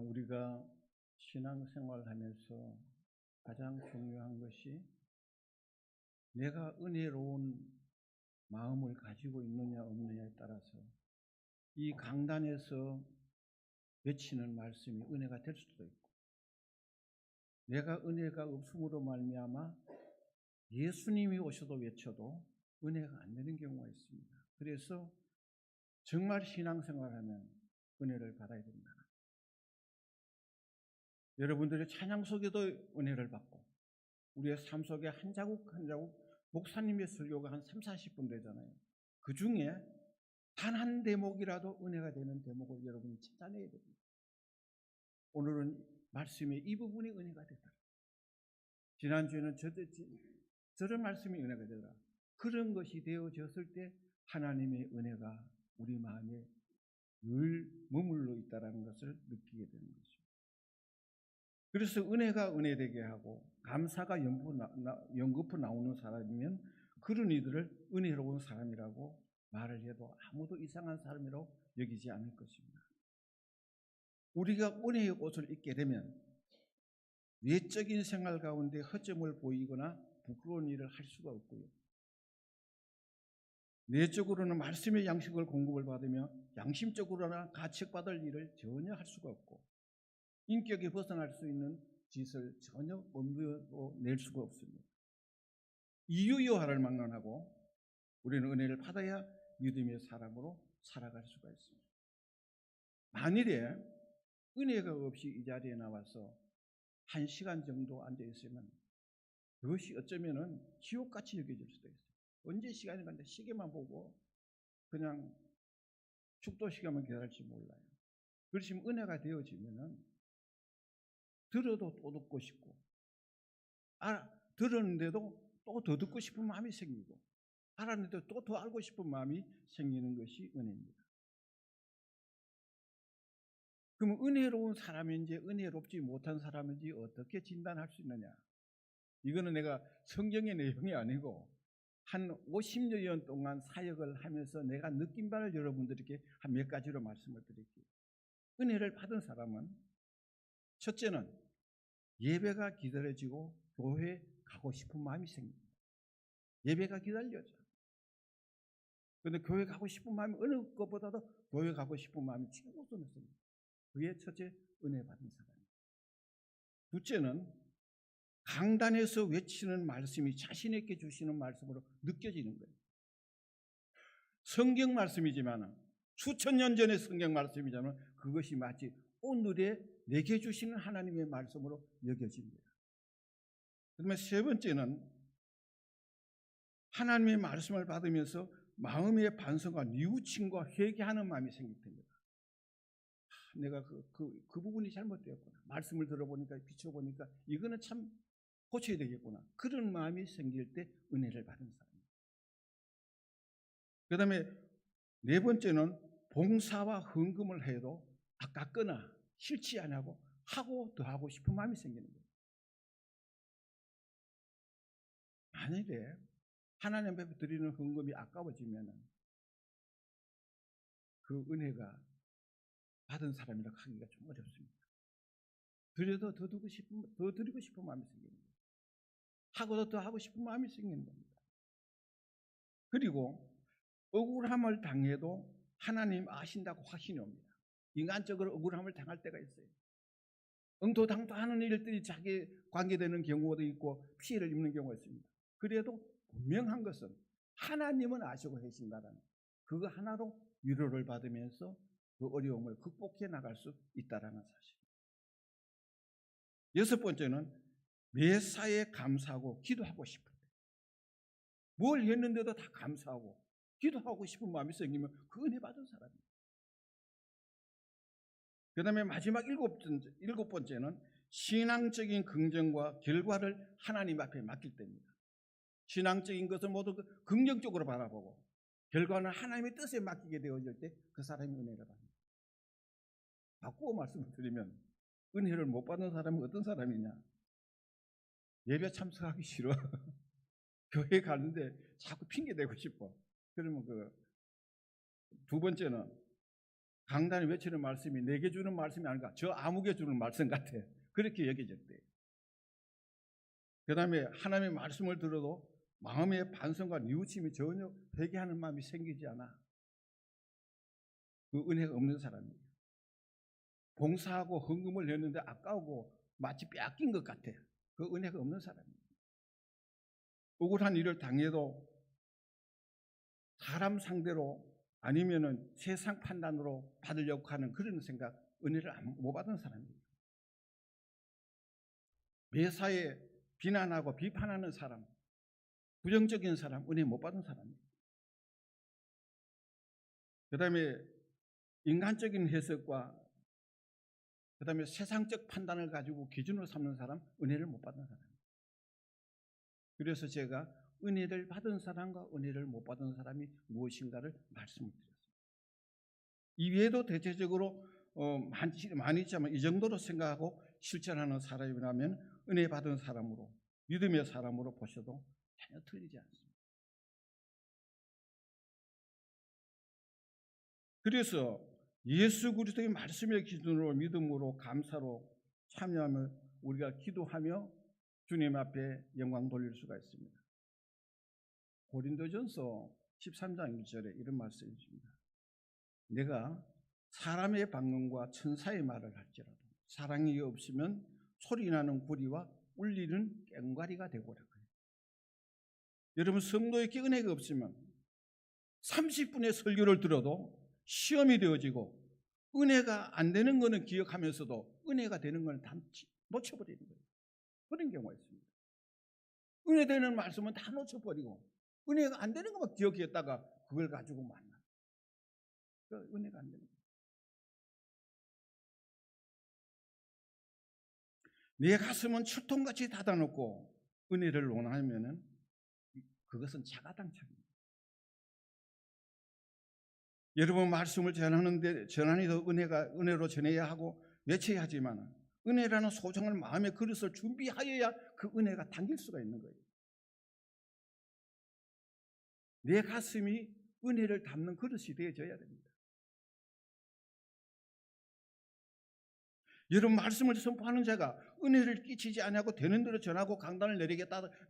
우리가 신앙생활하면서 가장 중요한 것이 내가 은혜로운 마음을 가지고 있느냐 없느냐에 따라서 이 강단에서 외치는 말씀이 은혜가 될 수도 있고, 내가 은혜가 없음으로 말미암아 예수님이 오셔도 외쳐도 은혜가 안 되는 경우가 있습니다. 그래서 정말 신앙생활하면 은혜를 받아야 된다. 여러분들의 찬양 속에도 은혜를 받고, 우리의 삶 속에 한 자국 한 자국 목사님의 설교가 한 30-40분 되잖아요. 그 중에 단 한 대목이라도 은혜가 되는 대목을 여러분이 찾아내야 됩니다. 오늘은 말씀의 이 부분이 은혜가 되더라. 지난주에는 저런 말씀이 은혜가 되더라. 그런 것이 되어졌을 때 하나님의 은혜가 우리 마음에 늘 머물러 있다는 것을 느끼게 되는 것입니다. 그래서 은혜가 은혜되게 하고 감사가 연거푸 나오는 사람이면 그런 이들을 은혜로운 사람이라고 말을 해도 아무도 이상한 사람이라고 여기지 않을 것입니다. 우리가 은혜의 옷을 입게 되면 외적인 생활 가운데 허점을 보이거나 부끄러운 일을 할 수가 없고요. 내적으로는 말씀의 양식을 공급을 받으며 양심적으로나 가책받을 일을 전혀 할 수가 없고, 인격이 벗어날 수 있는 짓을 전혀 낼 수가 없습니다. 이유요하를 막론하고 우리는 은혜를 받아야 믿음의 사람으로 살아갈 수가 있습니다. 만일에 은혜가 없이 이 자리에 나와서 1시간 정도 앉아 있으면 그것이 어쩌면은 지옥같이 여겨질 수도 있어요. 언제 시간이 간다 시계만 보고 그냥 축도 시간만 기다릴지 몰라요. 그러시면 은혜가 되어지면은 들어도 또 듣고 싶고, 들었는데도 또 더 듣고 싶은 마음이 생기고, 알았는데도 또 더 알고 싶은 마음이 생기는 것이 은혜입니다. 그럼 은혜로운 사람인지 은혜롭지 못한 사람인지 어떻게 진단할 수 있느냐? 이거는 내가 성경의 내용이 아니고 한 50여 년 동안 사역을 하면서 내가 느낀 바를 여러분들에게 한 몇 가지로 말씀을 드릴게요. 은혜를 받은 사람은 첫째는 예배가 기다려지고 교회 가고 싶은 마음이 생깁니다. 예배가 기다려져. 그런데 교회 가고 싶은 마음이 어느 것보다도 교회 가고 싶은 마음이 최우선입니다. 그게 첫째 은혜 받은 사람입니다. 둘째는 강단에서 외치는 말씀이 자신에게 주시는 말씀으로 느껴지는 거예요. 성경 말씀이지만, 수천 년 전의 성경 말씀이지만 그것이 마치 오늘의 내게 주시는 하나님의 말씀으로 여겨집니다. 그러면 세 번째는 하나님의 말씀을 받으면서 마음의 반성과 뉘우침과 회개하는 마음이 생길 겁니다. 내가 그 부분이 잘못되었구나. 말씀을 들어보니까 비춰보니까 이거는 참 고쳐야 되겠구나. 그런 마음이 생길 때 은혜를 받은 사람입니다. 그 다음에 네 번째는 봉사와 헌금을 해도 아깝거나 싫지 않고 하고 더 하고 싶은 마음이 생기는 거예요. 만일에 하나님 앞에 드리는 헌금이 아까워지면 그 은혜가 받은 사람이라고 하기가 좀 어렵습니다. 드려도 더 드리고 싶은 마음이 생기는 거예요. 하고도 더 하고 싶은 마음이 생기는 겁니다. 그리고 억울함을 당해도 하나님 아신다고 확신이 옵니다. 인간적으로 억울함을 당할 때가 있어요. 응도당도하는 일들이 자기 관계되는 경우도 있고 피해를 입는 경우가 있습니다. 그래도 분명한 것은 하나님은 아시고 계신다는 그거 하나로 위로를 받으면서 그 어려움을 극복해 나갈 수 있다는 사실. 여섯 번째는 매사에 감사하고 기도하고 싶을 때, 뭘 했는데도 다 감사하고 기도하고 싶은 마음이 생기면 그 은혜 받은 사람입니다. 그 다음에 마지막 일곱 번째는 신앙적인 긍정과 결과를 하나님 앞에 맡길 때입니다. 신앙적인 것은 모두 긍정적으로 바라보고 결과는 하나님의 뜻에 맡기게 되어질 때 그 사람이 은혜를 받습니다. 바꾸어 말씀을 드리면 은혜를 못 받는 사람은 어떤 사람이냐? 예배 참석하기 싫어. 교회 가는데 자꾸 핑계 대고 싶어. 그러면 두 번째는 강단에 외치는 말씀이 내게 주는 말씀이 아닌가, 저 아무개 주는 말씀 같아. 그렇게 여겨졌대요. 그 다음에 하나님의 말씀을 들어도 마음의 반성과 뉘우침이 전혀 회개하는 마음이 생기지 않아. 그 은혜가 없는 사람이에요. 봉사하고 헌금을 했는데 아까우고 마치 빼앗긴 것 같아. 그 은혜가 없는 사람이에요. 억울한 일을 당해도 사람 상대로 아니면은 세상 판단으로 받으려고 하는 그런 생각, 은혜를 못 받은 사람이에요. 매사에 비난하고 비판하는 사람, 부정적인 사람, 은혜 못 받은 사람이에요. 그 다음에 인간적인 해석과 그 다음에 세상적 판단을 가지고 기준으로 삼는 사람, 은혜를 못 받은 사람이에요. 그래서 제가 은혜를 받은 사람과 은혜를 못 받은 사람이 무엇인가를 말씀을 드렸습니다. 이외에도 대체적으로 많이 있지만 이 정도로 생각하고 실천하는 사람이라면 은혜 받은 사람으로, 믿음의 사람으로 보셔도 전혀 틀리지 않습니다. 그래서 예수 그리스도의 말씀의 기준으로 믿음으로 감사로 참여하며 우리가 기도하며 주님 앞에 영광 돌릴 수가 있습니다. 고린도전서 13장 1절에 이런 말씀이 있습니다. 내가 사람의 방언과 천사의 말을 할지라도 사랑이 없으면 소리나는 구리와 울리는 꽹과리가 되고라. 여러분, 성도에게 은혜가 없으면 30분의 설교를 들어도 시험이 되어지고, 은혜가 안 되는 것은 기억하면서도 은혜가 되는 것은 다 놓쳐버리는 거예요. 그런 경우가 있습니다. 은혜 되는 말씀은 다 놓쳐버리고 은혜가 안 되는 것만 기억했다가 그걸 가지고 만나. 은혜가 안 되는 거예요. 내 가슴은 철통같이 닫아놓고 은혜를 원하면은 그것은 자가당착입니다. 여러분, 말씀을 전하는데 전하니도 은혜로 전해야 하고 외쳐야 하지만 은혜라는 소중한 마음의 그릇을 준비하여야 그 은혜가 당길 수가 있는 거예요. 내 가슴이 은혜를 담는 그릇이 되어져야 됩니다. 여러분, 말씀을 선포하는 자가 은혜를 끼치지 않고 되는 대로 전하고 강단을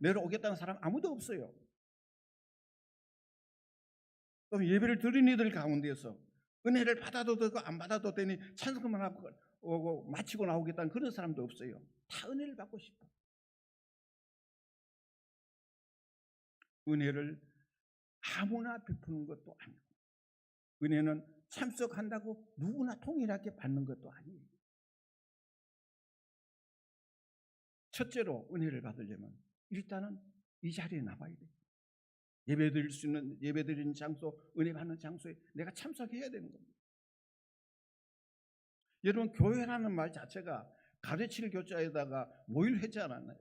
내려오겠다는 사람 아무도 없어요. 또 예배를 드린 이들 가운데서 은혜를 받아도 되고 안 받아도 되니 찬송만 하고 오고 마치고 나오겠다는 그런 사람도 없어요. 다 은혜를 받고 싶어. 은혜를 아무나 베푸는 것도 아니고, 은혜는 참석한다고 누구나 동일하게 받는 것도 아니에요. 첫째로 은혜를 받으려면 일단은 이 자리에 나와야 돼요. 예배드릴 수 있는, 예배드리는 장소, 은혜 받는 장소에 내가 참석해야 되는 겁니다. 여러분, 교회라는 말 자체가 가르칠 교자에다가 모일 회지 않았나요?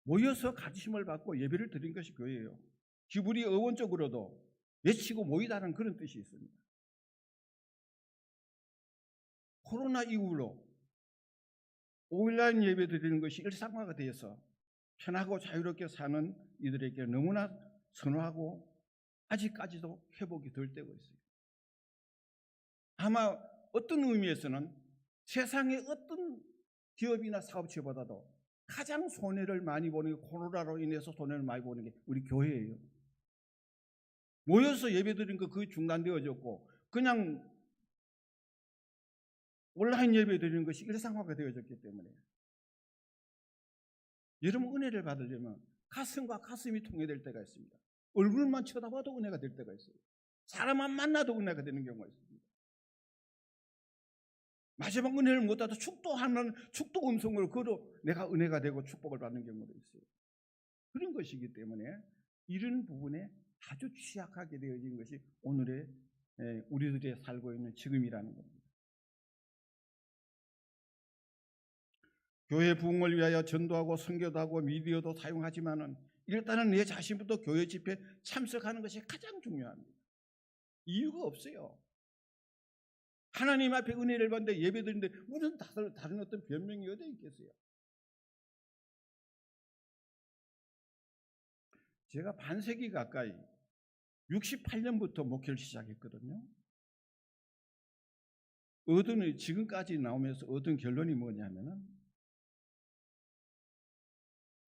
모여서 가르침을 받고 예배를 드린 것이 교회예요. 히브리 어원적으로도 외치고 모이다는 그런 뜻이 있습니다. 코로나 이후로 온라인 예배 드리는 것이 일상화가 되어서 편하고 자유롭게 사는 이들에게 너무나 선호하고 아직까지도 회복이 덜 되고 있어요. 아마 어떤 의미에서는 세상의 어떤 기업이나 사업체보다도 가장 손해를 많이 보는 게, 코로나로 인해서 손해를 많이 보는 게 우리 교회예요. 모여서 예배드린 거 그게 중단되어졌고 그냥 온라인 예배드리는 것이 일상화가 되어졌기 때문에, 여러분, 은혜를 받으려면 가슴과 가슴이 통해될 때가 있습니다. 얼굴만 쳐다봐도 은혜가 될 때가 있어요. 사람만 만나도 은혜가 되는 경우가 있습니다. 마지막 은혜를 못 받아도 축도하면 축도 음성으로 걸어 내가 은혜가 되고 축복을 받는 경우도 있어요. 그런 것이기 때문에 이런 부분에 아주 취약하게 되어진 것이 오늘의 우리들이 살고 있는 지금이라는 겁니다. 교회 부흥을 위하여 전도하고 선교도 하고 미디어도 사용하지만은 일단은 내 자신부터 교회 집회에 참석하는 것이 가장 중요합니다. 이유가 없어요. 하나님 앞에 은혜를 받는데 예배드리는데 무슨 다른 어떤 변명이 어디 있겠어요? 제가 반세기 가까이 68년부터 목회를 시작했거든요. 지금까지 나오면서 얻은 결론이 뭐냐면은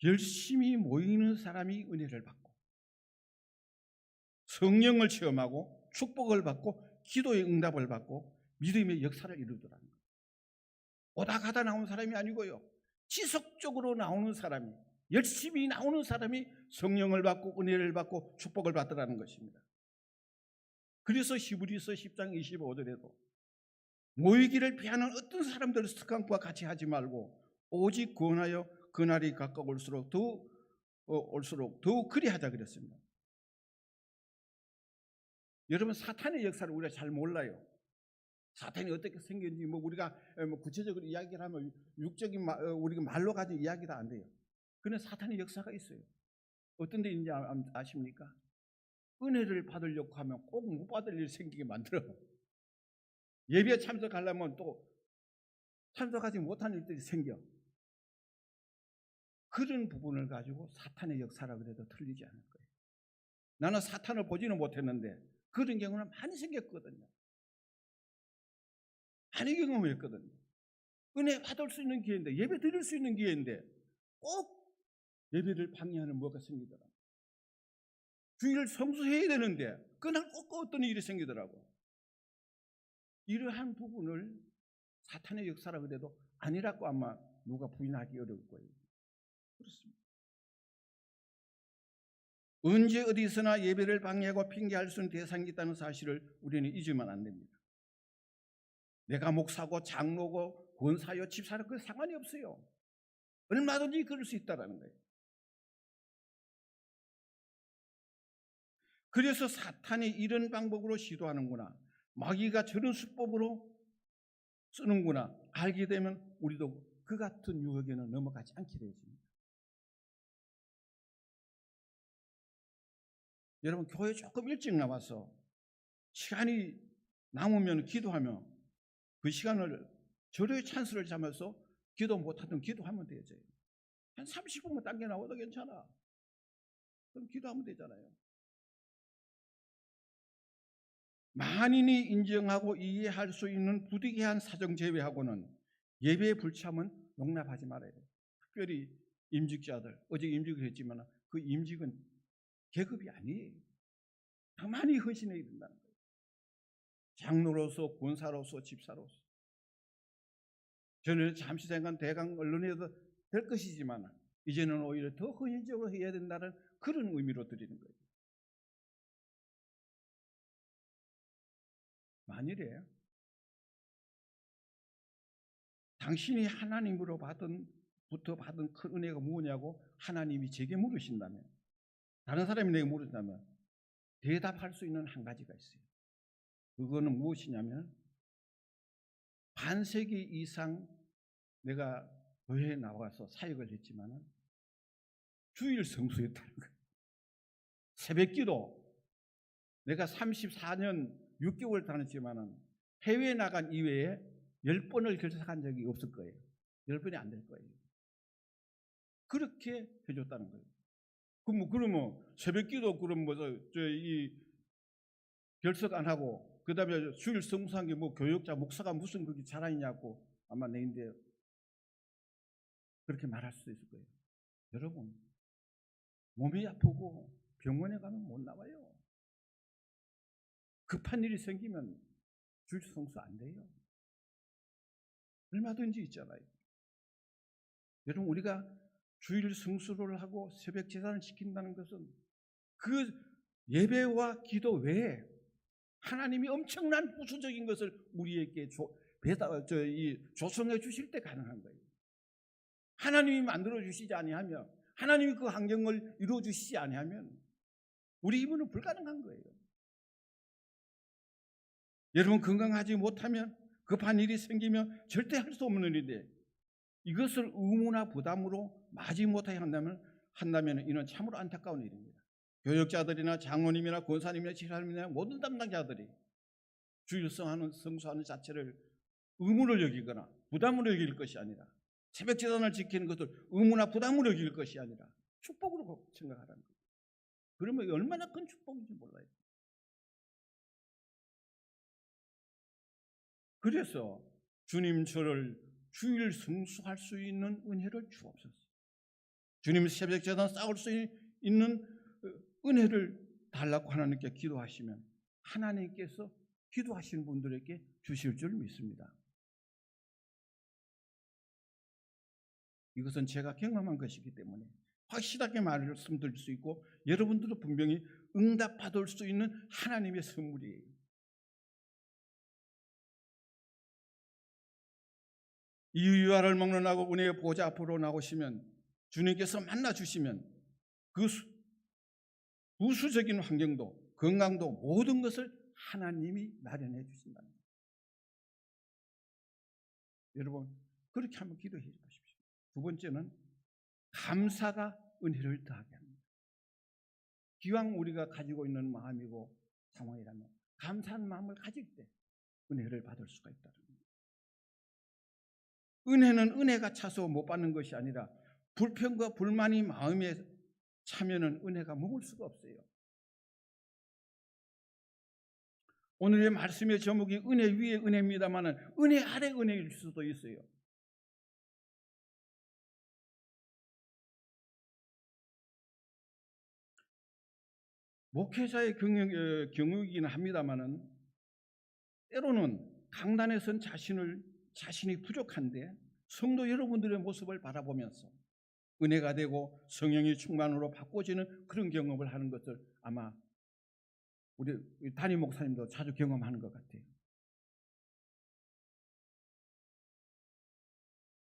열심히 모이는 사람이 은혜를 받고 성령을 체험하고 축복을 받고 기도의 응답을 받고 믿음의 역사를 이루더라는 거예요. 오다 가다 나오는 사람이 아니고요. 지속적으로 나오는 사람이, 열심히 나오는 사람이 성령을 받고 은혜를 받고 축복을 받더라는 것입니다. 그래서 히브리서 10장 25절에도 모이기를 피하는 어떤 사람들의 습관과 같이 하지 말고 오직 구원하여 그날이 가까울수록 더욱 그리하자 그랬습니다. 여러분, 사탄의 역사를 우리가 잘 몰라요. 사탄이 어떻게 생겼는지 우리가 구체적으로 이야기를 하면 육적인 우리가 말로 가진 이야기가 안 돼요. 그런데 사탄의 역사가 있어요. 어떤 데 있는지 아십니까? 은혜를 받으려고 하면 꼭 못 받을 일 생기게 만들어. 예배에 참석하려면 또 참석하지 못한 일들이 생겨. 그런 부분을 가지고 사탄의 역사라 그래도 틀리지 않을 거예요. 나는 사탄을 보지는 못했는데 그런 경우는 많이 생겼거든요. 많이 경험했거든요. 은혜 받을 수 있는 기회인데, 예배 드릴 수 있는 기회인데 꼭 예배를 방해하는 뭐가 생기더라. 주일을 성수해야 되는데 그날 꼭 어떤 일이 생기더라고. 이러한 부분을 사탄의 역사라 그래도 아니라고 아마 누가 부인하기 어려울 거예요. 그렇습니다. 언제 어디서나 예배를 방해하고 핑계할 수 있는 대상이 있다는 사실을 우리는 잊으면 안 됩니다. 내가 목사고 장로고 권사요 집사로 그 상관이 없어요. 얼마든지 그럴 수 있다는 거예요. 그래서 사탄이 이런 방법으로 시도하는구나, 마귀가 저런 수법으로 쓰는구나 알게 되면 우리도 그 같은 유혹에는 넘어가지 않게 되어집니다. 여러분, 교회 조금 일찍 나와서 시간이 남으면 기도하며 그 시간을 절호의 찬스를 잡아서 기도 못하던 기도하면 되죠. 한 30분만 당겨 나와도 괜찮아. 그럼 기도하면 되잖아요. 만인이 인정하고 이해할 수 있는 부득이한 사정 제외하고는 예배의 불참은 용납하지 말아야 돼요. 특별히 임직자들, 어제 임직을 했지만 그 임직은 계급이 아니에요. 많이 헌신해야 된다는 거예요. 장로로서, 권사로서, 집사로서. 저는 잠시 잠깐 대강 언론에도 될 것이지만 이제는 오히려 더 헌신적으로 해야 된다는 그런 의미로 드리는 거예요. 만일에 당신이 하나님으로부터 받은 큰 은혜가 뭐냐고 하나님이 제게 물으신다면, 다른 사람이 내게 물으신다면 대답할 수 있는 한 가지가 있어요. 그거는 무엇이냐면 반세기 이상 내가 교회에 나와서 사역을 했지만 주일 성수했다는 거예요. 새벽기도 내가 34년 6개월 다녔지만 해외에 나간 이외에 10번을 결석한 적이 없을 거예요. 10번이 안 될 거예요. 그렇게 해줬다는 거예요. 그러면 새벽기도 그럼 이 결석 안 하고 그다음에 주일 성수한 게 교육자 목사가 무슨 그게 자랑이냐고 아마 내인데 그렇게 말할 수도 있을 거예요. 여러분, 몸이 아프고 병원에 가면 못 나와요. 급한 일이 생기면 주일 성수 안 돼요. 얼마든지 있잖아요. 여러분, 우리가 주일 성수를 하고 새벽 제사를 지킨다는 것은 그 예배와 기도 외에 하나님이 엄청난 부수적인 것을 우리에게 조성해 주실 때 가능한 거예요. 하나님이 만들어 주시지 아니하면, 하나님이 그 환경을 이루어 주시지 아니하면 우리 힘으로는 불가능한 거예요. 여러분, 건강하지 못하면 급한 일이 생기면 절대 할 수 없는 일인데 이것을 의무나 부담으로 마지 못하게 한다면 이는 참으로 안타까운 일입니다. 교역자들이나 장로님이나 권사님이나 집사님이나 모든 담당자들이 주일 성수하는 자체를 의무를 여기거나 부담으로 여길 것이 아니라, 새벽 제단을 지키는 것을 의무나 부담으로 여길 것이 아니라 축복으로 생각하라는 거예요. 그러면 얼마나 큰 축복인지 몰라요. 그래서 주님 저를 주일 성수할 수 있는 은혜를 주옵소서. 주님 새벽 제단 싸울 수 있는 은혜를 달라고 하나님께 기도하시면 하나님께서 기도하시는 분들에게 주실 줄 믿습니다. 이것은 제가 경험한 것이기 때문에 확실하게 말씀드릴 수 있고 여러분들도 분명히 응답받을 수 있는 하나님의 선물이에요. 이 유아를 먹는다고 은혜의 보좌 앞으로 나오시면 주님께서 만나주시면 그 부수적인 환경도 건강도 모든 것을 하나님이 마련해 주신다는 거예요. 여러분 그렇게 한번 기도해 보십시오. 두 번째는 감사가 은혜를 더하게 합니다. 기왕 우리가 가지고 있는 마음이고 상황이라면 감사한 마음을 가질 때 은혜를 받을 수가 있다는 거예요. 은혜는 은혜가 차서 못 받는 것이 아니라 불평과 불만이 마음에 차면은 은혜가 머물 수가 없어요. 오늘의 말씀의 제목이 은혜 위에 은혜입니다만은 은혜 아래 은혜일 수도 있어요. 목회자의 경우이긴 합니다만은 때로는 강단에 선 자신이 부족한데 성도 여러분들의 모습을 바라보면서 은혜가 되고 성령의 충만으로 바꿔지는 그런 경험을 하는 것을 아마 우리 담임 목사님도 자주 경험하는 것 같아요.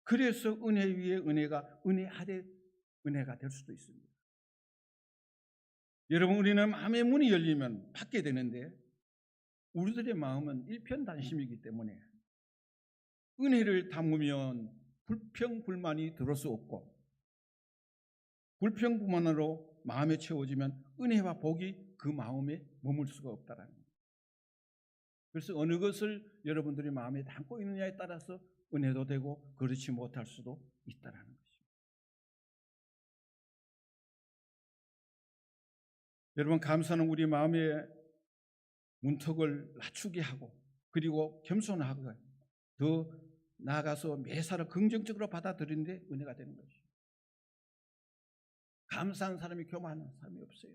그래서 은혜 위에 은혜가 은혜 아래 은혜가 될 수도 있습니다. 여러분 우리는 마음의 문이 열리면 받게 되는데 우리들의 마음은 일편단심이기 때문에 은혜를 담으면 불평불만이 들을 수 없고 불평불만으로 마음에 채워지면 은혜와 복이 그 마음에 머물 수가 없다는 거예요. 그래서 어느 것을 여러분들이 마음에 담고 있느냐에 따라서 은혜도 되고 그렇지 못할 수도 있다는 것입니다. 여러분 감사는 우리 마음의 문턱을 낮추게 하고 그리고 겸손하고 더 나아가서 매사를 긍정적으로 받아들이는 데 은혜가 되는 것이죠. 감사한 사람이 교만한 사람이 없어요.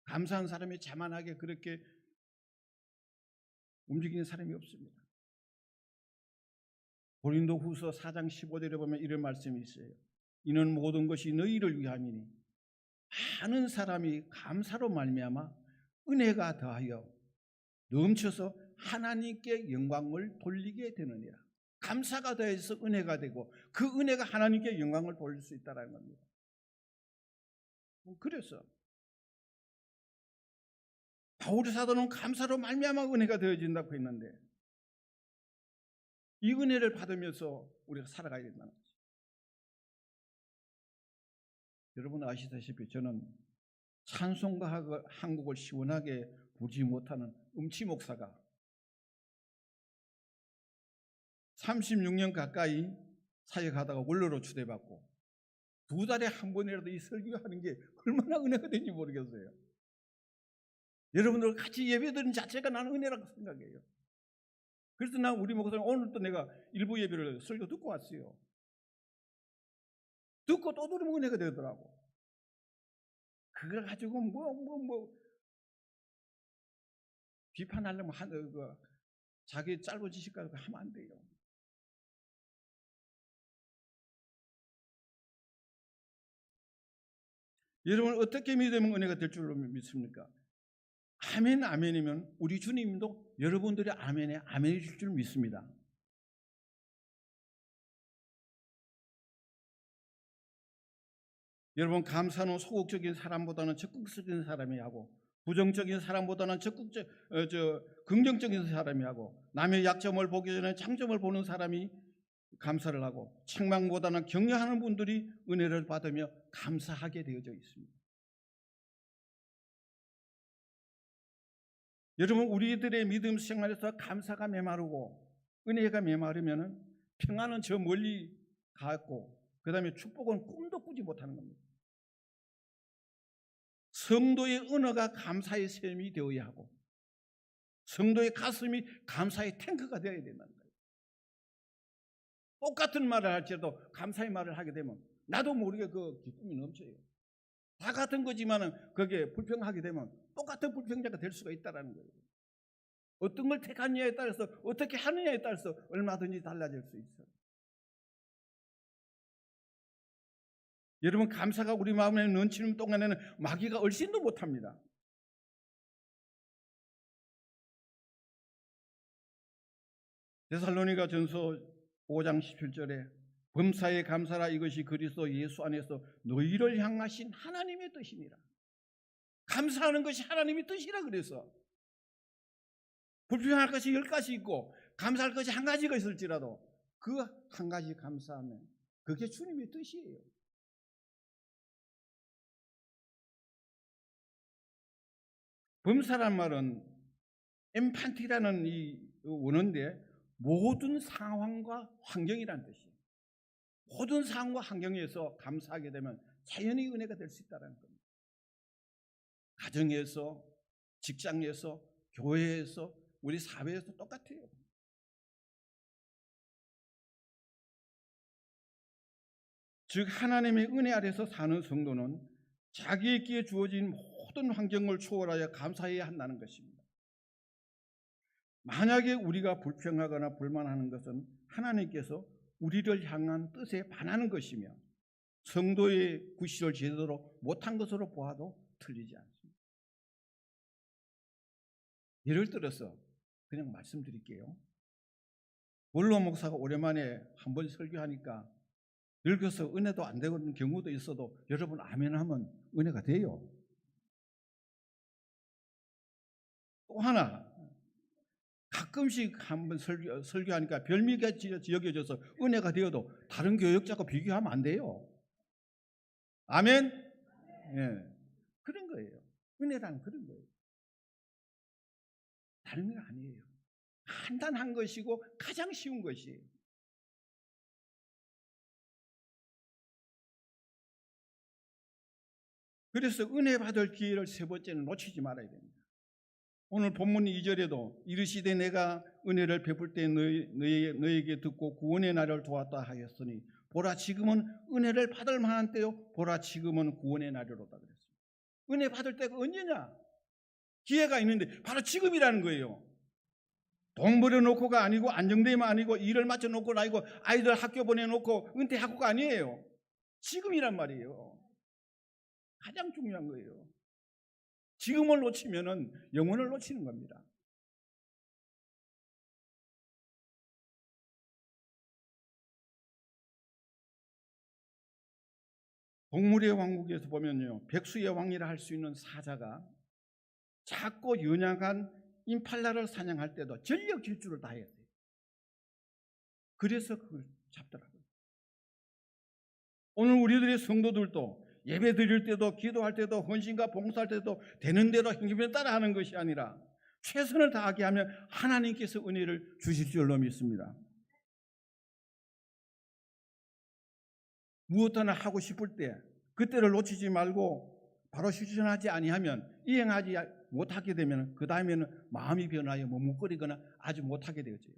감사한 사람이 자만하게 그렇게 움직이는 사람이 없습니다. 고린도후서 4장 15절에 보면 이런 말씀이 있어요. 이는 모든 것이 너희를 위함이니 많은 사람이 감사로 말미암아 은혜가 더하여 넘쳐서 하나님께 영광을 돌리게 되느니라. 감사가 더해서 은혜가 되고 그 은혜가 하나님께 영광을 돌릴 수 있다는 겁니다. 그래서 바울 사도는 감사로 말미암아 은혜가 되어진다고 했는데 이 은혜를 받으면서 우리가 살아가야 된다는 거죠. 여러분 아시다시피 저는 찬송가 한 곡을 시원하게 부르지 못하는 음치 목사가 36년 가까이 사역하다가 원로로 추대받고 2달에 한 번이라도 이 설교하는 게 얼마나 은혜가 되는지 모르겠어요. 여러분들 같이 예배드리는 자체가 나는 은혜라고 생각해요. 그래서 난 우리 목사님 오늘도 내가 일부 예배를 설교 듣고 왔어요. 듣고 또 들으면 은혜가 되더라고. 그걸 가지고 비판하려면 자기 짧은 지식 가지고 하면 안 돼요. 여러분 어떻게 믿으면 은혜가 될 줄로 믿습니까? 아멘 아멘이면 우리 주님도 여러분들의 아멘에 아멘이실 줄 믿습니다. 여러분 감사는 소극적인 사람보다는 적극적인 사람이 하고 부정적인 사람보다는 긍정적인 사람이 하고 남의 약점을 보기 전에 장점을 보는 사람이 감사를 하고 책망보다는 격려하는 분들이 은혜를 받으며 감사하게 되어져 있습니다. 여러분 우리들의 믿음 생활에서 감사가 메마르고 은혜가 메마르면 평안은 저 멀리 가고 그 다음에 축복은 꿈도 꾸지 못하는 겁니다. 성도의 언어가 감사의 셈이 되어야 하고 성도의 가슴이 감사의 탱크가 되어야 된다는 거예요. 똑같은 말을 할지라도 감사의 말을 하게 되면 나도 모르게 그 기쁨이 넘쳐요. 다 같은 거지만은 그게 불평하게 되면 똑같은 불평자가 될 수가 있다는 거예요. 어떤 걸 택하느냐에 따라서 어떻게 하느냐에 따라서 얼마든지 달라질 수 있어요. 여러분, 감사가 우리 마음에 넘치는 동안에는 마귀가 얼씬도 못합니다. 데살로니가 전서 5장 17절에 범사에 감사라, 이것이 그리스도 예수 안에서 너희를 향하신 하나님의 뜻이니라. 감사하는 것이 하나님의 뜻이라 그래서 불평할 것이 10가지 있고 감사할 것이 1가지가 있을지라도 그 1가지 감사하면 그게 주님의 뜻이에요. 범사란 말은 엠판티라는 이 원어인데 모든 상황과 환경이라는 뜻이에요. 모든 상황과 환경에서 감사하게 되면 자연히 은혜가 될 수 있다는 겁니다. 가정에서, 직장에서, 교회에서, 우리 사회에서 똑같아요. 즉 하나님의 은혜 아래서 사는 성도는 자기에게 주어진 모든 환경을 초월하여 감사해야 한다는 것입니다. 만약에 우리가 불평하거나 불만하는 것은 하나님께서 우리를 향한 뜻에 반하는 것이며 성도의 구실을 제대로 못한 것으로 보아도 틀리지 않습니다. 예를 들어서 그냥 말씀드릴게요. 원로 목사가 오랜만에 한번 설교하니까 늙어서 은혜도 안 되는 경우도 있어도 여러분 아멘하면 은혜가 돼요. 또 하나, 가끔씩 한번 설교하니까 별미같이 여겨져서 은혜가 되어도 다른 교역자가 비교하면 안 돼요. 아멘? 예, 그런 거예요. 은혜란 그런 거예요. 다른 건 아니에요. 간단한 것이고 가장 쉬운 것이에요. 그래서 은혜 받을 기회를 3번째는 놓치지 말아야 됩니다. 오늘 본문 2절에도 이르시되 내가 은혜를 베풀 때 너희에게 듣고 구원의 날을 도왔다 하였으니 보라 지금은 은혜를 받을 만한 때요 보라 지금은 구원의 날이로다 그랬습니다. 은혜 받을 때가 언제냐? 기회가 있는데 바로 지금이라는 거예요. 돈 벌여놓고가 아니고 안정되면 아니고 일을 맞춰놓고가 아니고 아이들 학교 보내놓고 은퇴하고가 아니에요. 지금이란 말이에요. 가장 중요한 거예요. 지금을 놓치면은 영혼을 놓치는 겁니다. 동물의 왕국에서 보면요, 백수의 왕이라 할 수 있는 사자가 작고 연약한 임팔라를 사냥할 때도 전력 질주를 다했어요. 그래서 그걸 잡더라고요. 오늘 우리들의 성도들도 예배 드릴 때도 기도할 때도 헌신과 봉사할 때도 되는 대로 행위에 따라하는 것이 아니라 최선을 다하게 하면 하나님께서 은혜를 주실 줄로 믿습니다. 무엇 하나 하고 싶을 때 그때를 놓치지 말고 바로 실천하지 아니하면 이행하지 못하게 되면 그 다음에는 마음이 변하여 머뭇거리거나 아주 못하게 되어져요.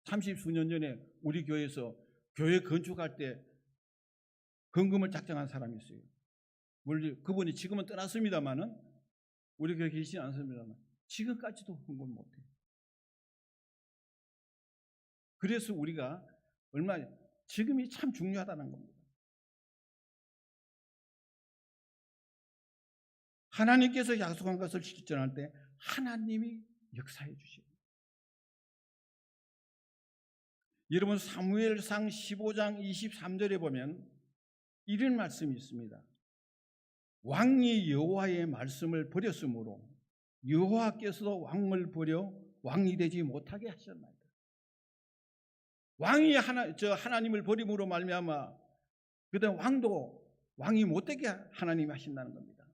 30수년 전에 우리 교회에서 교회 건축할 때 건금을 작정한 사람이 있어요. 물론 그분이 지금은 떠났습니다만은 우리 교회에 계시지 않습니다만 지금까지도 헌금 못해요. 그래서 우리가 얼마나 지금이 참 중요하다는 겁니다. 하나님께서 약속한 것을 실천할 때 하나님이 역사해 주시고, 여러분 사무엘상 15장 23절에 보면 이런 말씀이 있습니다. 왕이 여호와의 말씀을 버렸으므로 여호와께서도 왕을 버려 왕이 되지 못하게 하셨나이다. 왕이 하나님을 버림으로 말미암아 그다음 왕이 못되게 하나님이 하신다는 겁니다.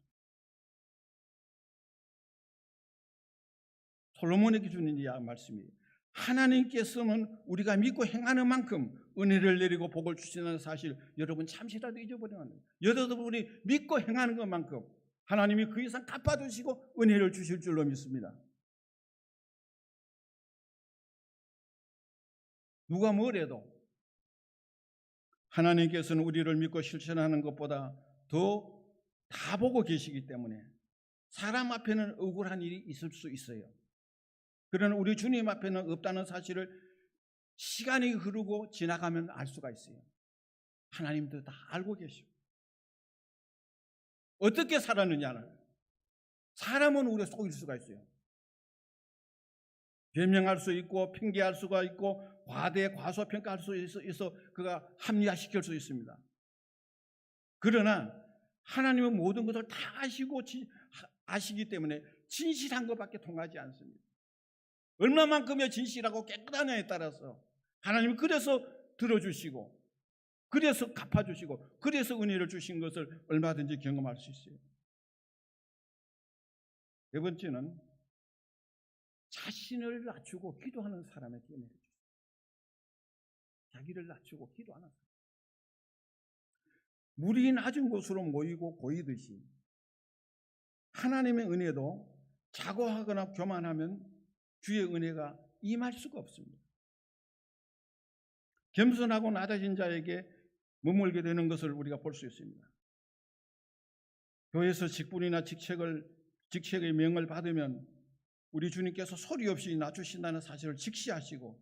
솔로몬에게 주는 이 말씀이에요. 하나님께서는 우리가 믿고 행하는 만큼 은혜를 내리고 복을 주시는 사실 여러분 잠시라도 잊어버리면 안 돼요. 여러분이 믿고 행하는 것만큼 하나님이 그 이상 갚아주시고 은혜를 주실 줄로 믿습니다. 누가 뭐래도 하나님께서는 우리를 믿고 실천하는 것보다 더 다 보고 계시기 때문에 사람 앞에는 억울한 일이 있을 수 있어요. 그러나 우리 주님 앞에는 없다는 사실을 시간이 흐르고 지나가면 알 수가 있어요. 하나님도 다 알고 계시고 어떻게 살았느냐는 사람은 우리가 속일 수가 있어요. 변명할 수 있고 핑계할 수가 있고 과소평가할 수 있어 그가 합리화시킬 수 있습니다. 그러나 하나님은 모든 것을 다 아시기 때문에 진실한 것밖에 통하지 않습니다. 얼마만큼의 진실하고 깨끗하냐에 따라서 하나님은 그래서 들어주시고 그래서 갚아주시고 그래서 은혜를 주신 것을 얼마든지 경험할 수 있어요. 네 번째는 자신을 낮추고 기도하는 사람에게 은혜를 주세요. 자기를 낮추고 기도하는 사람. 물이 낮은 곳으로 모이고 고이듯이 하나님의 은혜도 자고하거나 교만하면 주의 은혜가 임할 수가 없습니다. 겸손하고 낮아진 자에게 머물게 되는 것을 우리가 볼 수 있습니다. 교회에서 직분이나 직책의 명을 받으면 우리 주님께서 소리 없이 낮추신다는 사실을 직시하시고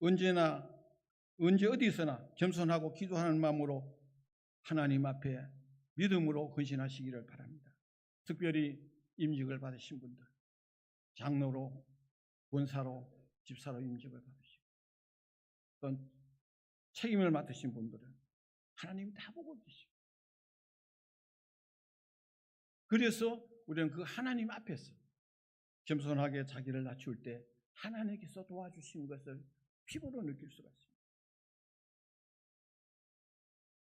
언제 어디서나 겸손하고 기도하는 마음으로 하나님 앞에 믿음으로 헌신하시기를 바랍니다. 특별히 임직을 받으신 분들, 장로로, 권사로, 집사로 임직을 받으시고 또 책임을 맡으신 분들은 하나님이 다 보고 계시고 그래서 우리는 그 하나님 앞에서 겸손하게 자기를 낮출 때 하나님께서 도와주신 것을 피부로 느낄 수가 있습니다.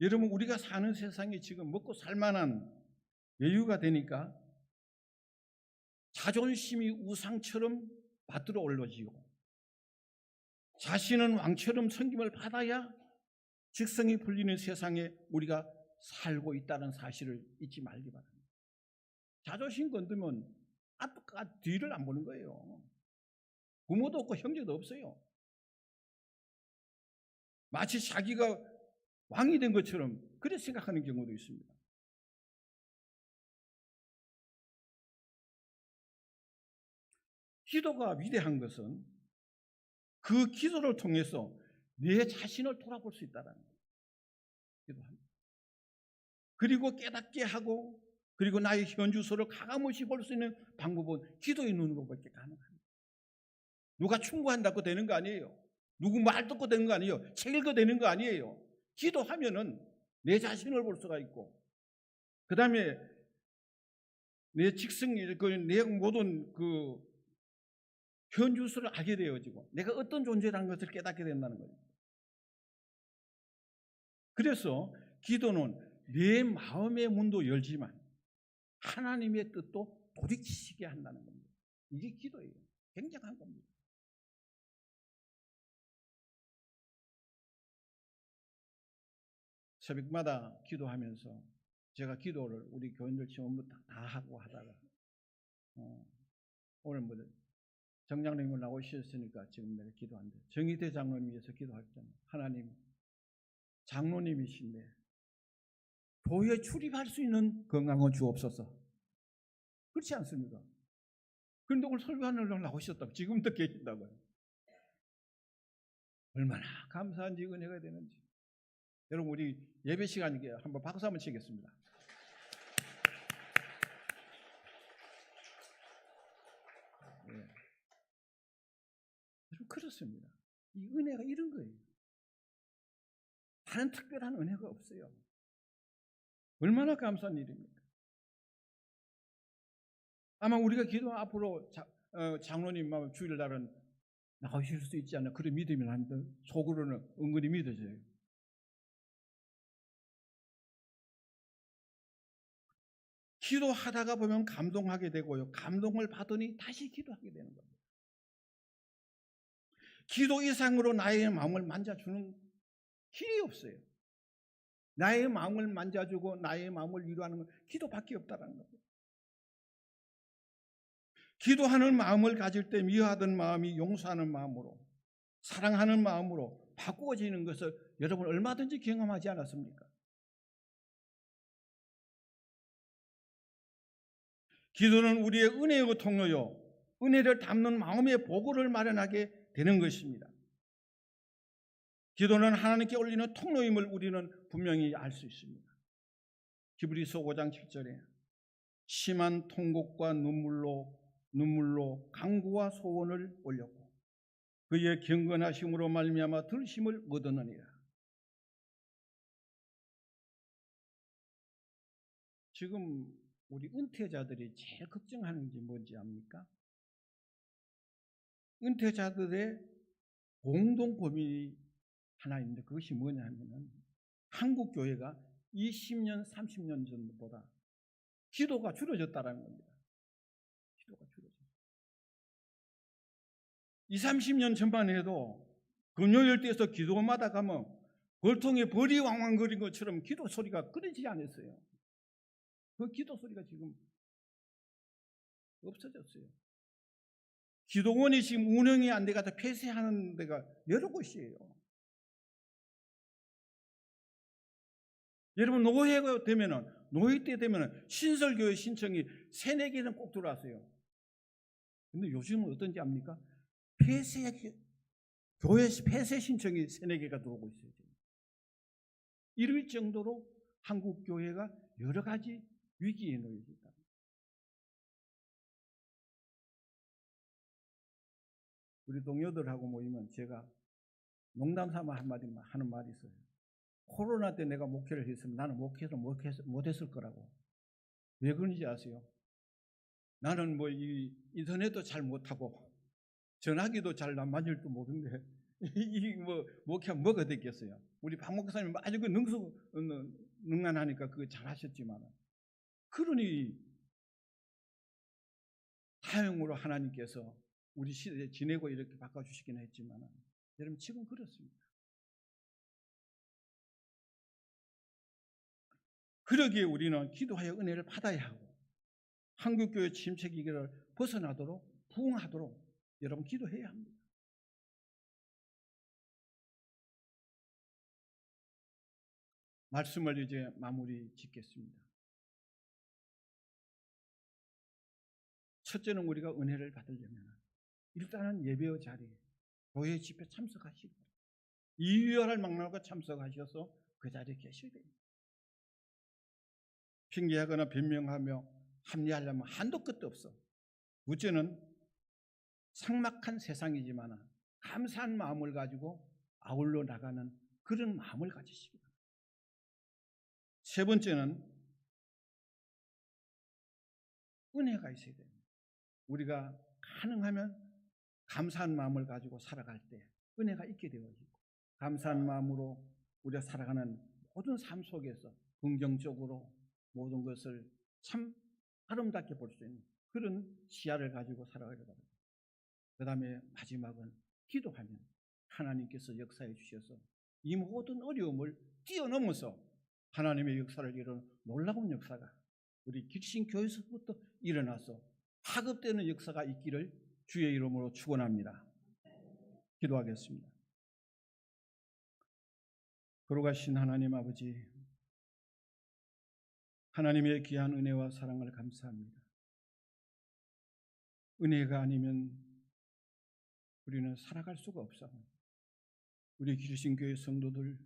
여러분, 우리가 사는 세상이 지금 먹고 살만한 여유가 되니까 자존심이 우상처럼 받들어 올라지고 자신은 왕처럼 섬김을 받아야 직성이 풀리는 세상에 우리가 살고 있다는 사실을 잊지 말기 바랍니다. 자존심 건드면 앞과 뒤를 안 보는 거예요. 부모도 없고 형제도 없어요. 마치 자기가 왕이 된 것처럼 그렇게 생각하는 경우도 있습니다. 기도가 위대한 것은 그 기도를 통해서 내 자신을 돌아볼 수 있다는 거예요. 기도합니다. 그리고 깨닫게 하고 그리고 나의 현주소를 가감없이 볼 수 있는 방법은 기도의 눈으로밖에 가능합니다. 누가 충고한다고 되는 거 아니에요. 누구 말 듣고 되는 거 아니에요. 책 읽어 되는 거 아니에요. 기도하면은 내 자신을 볼 수가 있고 그 다음에 내 직성이 내 모든 그 현주소를 알게 되어지고 내가 어떤 존재라는 것을 깨닫게 된다는 거예요. 그래서 기도는 내 마음의 문도 열지만 하나님의 뜻도 돌이키시게 한다는 겁니다. 이게 기도예요. 굉장한 겁니다. 새벽마다 기도하면서 제가 기도를 우리 교인들 전부 다 하고 하다가 오늘 뭐 정장님을 나오셨으니까 지금 내가 기도한대. 정의대 장로님 위해서 기도했잖아요. 하나님, 장로님이신데 교회에 출입할 수 있는 건강을 주옵소서. 그렇지 않습니까? 그런데 오늘 설교하느라고 나오셨다고 지금도 계신다고요. 얼마나 감사한지 은혜가 되는지. 여러분, 우리 예배 시간이게 한번 박수 한번 치겠습니다. 네. 여러분, 그렇습니다. 이 은혜가 이런 거예요. 다른 특별한 은혜가 없어요. 얼마나 감사한 일입니까? 아마 우리가 기도 앞으로 장로님 주일날은 나오실 수 있지 않나 그런 믿음이 나는데 속으로는 은근히 믿어져요. 기도하다가 보면 감동하게 되고요. 감동을 받으니 다시 기도하게 되는 겁니다. 기도 이상으로 나의 마음을 만져주는 길이 없어요. 나의 마음을 만져주고 나의 마음을 위로하는 건 기도밖에 없다는 겁니다. 기도하는 마음을 가질 때 미워하던 마음이 용서하는 마음으로, 사랑하는 마음으로 바꾸어지는 것을 여러분 얼마든지 경험하지 않았습니까? 기도는 우리의 은혜의 통로요, 은혜를 담는 마음의 보고를 마련하게 되는 것입니다. 기도는 하나님께 올리는 통로임을 우리는 분명히 알 수 있습니다. 히브리서 5장 7절에 심한 통곡과 눈물로 간구와 소원을 올렸고 그의 경건하심으로 말미암아 들으심을 얻었느니라. 지금 우리 은퇴자들이 제일 걱정하는 게 뭔지 압니까? 은퇴자들의 공동 고민이 하나 있는데 그것이 뭐냐 하면은 한국 교회가 20년, 30년 전보다 기도가 줄어졌다는 겁니다. 기도가 줄어졌어요. 20, 30년 전만 해도 금요일 때에서 기도마다 가면 벌통에 벌이 왕왕거린 것처럼 기도 소리가 끊이지 않았어요. 그 기도 소리가 지금 없어졌어요. 기도원이 지금 운영이 안 돼가지고 폐쇄하는 데가 여러 곳이에요. 여러분 노회가 되면은, 노회 때 되면은 신설교회 신청이 3-4개는 꼭 들어왔어요. 근데 요즘은 어떤지 압니까? 교회 폐쇄 신청이 3-4개가 들어오고 있어요. 이럴 정도로 한국 교회가 여러 가지 위기에 놓여 있다. 우리 동료들하고 모이면 제가 농담 삼아 한마디 하는 말이 있어요. 코로나 때 내가 목회를 했으면 나는 목회를 못했을 거라고. 왜 그런지 아세요? 나는 뭐 이 인터넷도 잘 못하고 전화기도 잘 안 만질 줄 모르는데 이 뭐 목회하면 뭐가 됐겠어요? 우리 박 목사님 아주 그 능란하니까 그거 잘 하셨지만, 그러니 사형으로 하나님께서 우리 시대에 지내고 이렇게 바꿔주시긴 했지만, 여러분 지금 그렇습니다. 그러기에 우리는 기도하여 은혜를 받아야 하고 한국교회 침체기를 벗어나도록 부흥하도록 여러분 기도해야 합니다. 말씀을 이제 마무리 짓겠습니다. 첫째는 우리가 은혜를 받으려면 일단은 예배의 자리에 교회 집회 참석하시고 이유열할 막론과 참석하셔서 그 자리에 계셔야 됩니다. 핑계하거나 변명하며 합리하려면 한도 끝도 없어. 둘째는 삭막한 세상이지만 감사한 마음을 가지고 아울러 나가는 그런 마음을 가지시기 바랍니다. 세 번째는 은혜가 있어야 됩니다. 우리가 가능하면 감사한 마음을 가지고 살아갈 때 은혜가 있게 되어지고, 감사한 마음으로 우리가 살아가는 모든 삶 속에서 긍정적으로 모든 것을 참 아름답게 볼 수 있는 그런 시야를 가지고 살아가려고 합니다. 그 다음에 마지막은 기도하면 하나님께서 역사해 주셔서 이 모든 어려움을 뛰어넘어서 하나님의 역사를 이루는 놀라운 역사가 우리 길신교회에서부터 일어나서 파급되는 역사가 있기를 주의 이름으로 축원합니다. 기도하겠습니다. 거룩하신 하나님 아버지, 하나님의 귀한 은혜와 사랑을 감사합니다. 은혜가 아니면 우리는 살아갈 수가 없사옵니다. 우리 길신교회 성도들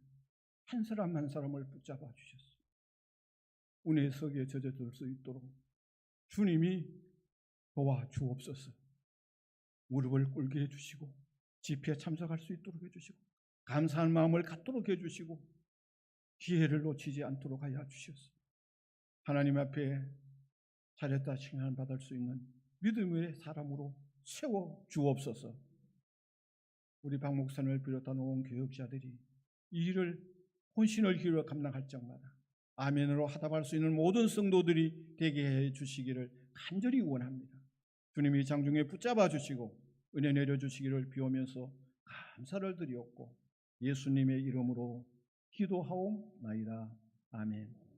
한 사람 한 사람을 붙잡아 주셨습니다. 은혜의 석에 젖어들 수 있도록 주님이 도와주옵소서. 무릎을 꿇게 해주시고 집회에 참석할 수 있도록 해주시고 감사한 마음을 갖도록 해주시고 기회를 놓치지 않도록 하여 주셨습니다. 하나님 앞에 잘했다 칭찬받을 수 있는 믿음의 사람으로 세워 주옵소서. 우리 박 목사님을 비롯한 온 교역자들이 이 일을 혼신을 기울여 감당할 적마다 아멘으로 하답할 수 있는 모든 성도들이 되게 해 주시기를 간절히 원합니다. 주님이 장중에 붙잡아 주시고 은혜 내려 주시기를 비오면서 감사를 드리옵고 예수님의 이름으로 기도하옵나이다. 아멘.